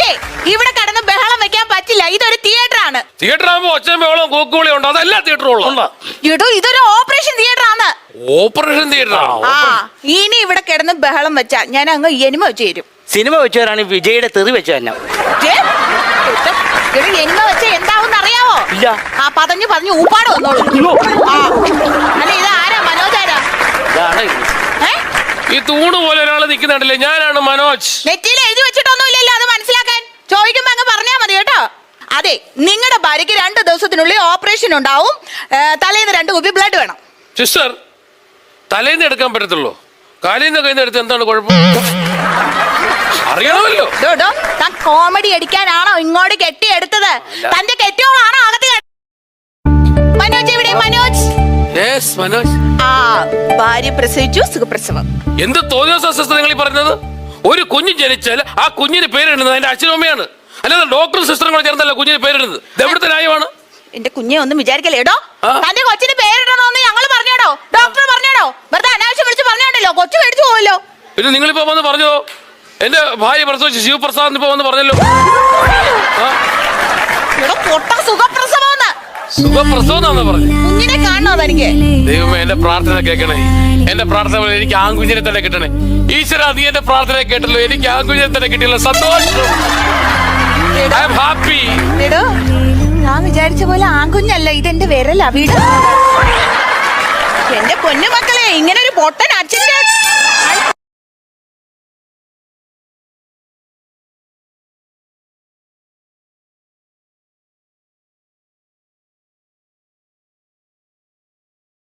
അതെ, ഇവിടെ കിടന്ന് ബഹളം വെക്കാൻ പറ്റില്ല. ഇതൊരു തിയേറ്റർ ആണ്. തിയേറ്റർ ആകുമ്പോ ഒച്ചയും ബഹളം കൂക്കുവിളി ഉണ്ട്. അതെല്ലാ തിയേറ്ററും ഉള്ള. ഇടൂ, ഇതൊരു ഓപ്പറേഷൻ തിയേറ്റർ ആണ്. Operation theatre. ആ, ഇനി ഇവിടെ കിടന്ന് ബഹളം വെച്ചാ ഞാൻ അങ്ങ് എനിമ വെച്ച് തരും. സിനിമ വെച്ചവരാണ് വിജയുടെ തെറി വെച്ച തന്നെ. എനിമ വെച്ച എന്താവും അറിയാവോ? ഇല്ല. ആ, പതഞ്ഞു ഊപ്പാട് വന്നോളൂ. അല്ല, ഇത് ആരാ? മനോജാരാ? ഈ തൂണ് പോലെ ഒരാൾ നിൽക്കുന്നുണ്ടല്ലേ, ഞാനാണ് മനോജ്. നെറ്റിയിൽ എഴുതി വെച്ചിട്ടൊന്നുമില്ലല്ലോ, അത് മനസ്സിലാക്കാൻ. ചോദിക്കുമ്പോ അങ്ങ് പറഞ്ഞാ മതി കേട്ടോ. അതെ, നിങ്ങളുടെ ഭാര്യയ്ക്ക് 2 ദിവസത്തിനുള്ളിൽ ഓപ്പറേഷൻ ഉണ്ടാവും. തലേന്ന് 2 കുപ്പി ബ്ലഡ് വേണം. സിസ്റ്റർ, തലേന്ന് എടുക്കാൻ പറ്റത്തുള്ളൂ. കാലിന്ന് കയ്യിൽ എടുത്ത് എന്താണ് കുഴപ്പം? അറിയണമല്ലോ. താൻ കോമഡി അടിക്കാനാണോ ഇങ്ങോട്ട് കെട്ടിയെടുത്തത്? തന്റെ കെട്ടിയോളാണോ അകത്ത്? മനോജ് എവിടെ? മനോജ്. മനോജ്. ആ, ഭാര്യ പ്രസവിച്ചു, സുഖപ്രസവം. എന്ത് തോന്നിയ സിസ്റ്റർ നിങ്ങൾ ഈ പറഞ്ഞത്? ഒരു കുഞ്ഞ് ജനിച്ചാൽ ആ കുഞ്ഞിന് പേരിടുന്നത് അതിന്റെ അച്ഛനും അമ്മയാണ്, അല്ലാതെ ഡോക്ടറും സിസ്റ്ററും കൂടെ ചേർന്നല്ല കുഞ്ഞിന് പേരിടുന്നത്. എവിടുത്തെ ന്യായമാണ്? എന്റെ കുഞ്ഞെ ഒന്നും വിചാരിക്കല്ലേടോ. തന്റെ കൊച്ചിന് പേരിടണോന്ന് ഞങ്ങള് പറഞ്ഞോടോ? ഡോക്ടർ പറഞ്ഞോടോ? വെറുതെ അനാവശ്യം വിളിച്ച് പറഞ്ഞോണ്ടല്ലോ, കൊച്ചു മേടിച്ചു പോവല്ലോ. പിന്നെ നിങ്ങളിപ്പോ വന്ന് പറഞ്ഞോ, എന്റെ ഭാര്യ പ്രസവിച്ചു ശിവപ്രസാദ് ഇപ്പൊ വന്ന് പറഞ്ഞല്ലോ. പൊട്ട സുഖപ്രസവം. സുഖപ്രസവം പറഞ്ഞു. കുഞ്ഞിനെ കാണണോ തനിക്ക്? ദൈവമേ, എന്റെ പ്രാർത്ഥന കേൾക്കണേ. എന്റെ പ്രാർത്ഥന പോലെ എനിക്ക് ആൺകുഞ്ഞിനെ തന്നെ കിട്ടണേ. ഈശ്വര, നീ എന്റെ പ്രാർത്ഥന കേട്ടല്ലോ. എനിക്ക് ആൺകുഞ്ഞിനെ തന്നെ കിട്ടിയല്ലോ. സന്തോഷം. I am happy. ഞാൻ വിചാരിച്ച പോലെ ആൺകുഞ്ഞല്ല, ഇതെന്റെ വിരലാ. വീട് എന്റെ പൊന്നു മക്കളെ, ഇങ്ങനെ ഒരു പൊട്ടൻ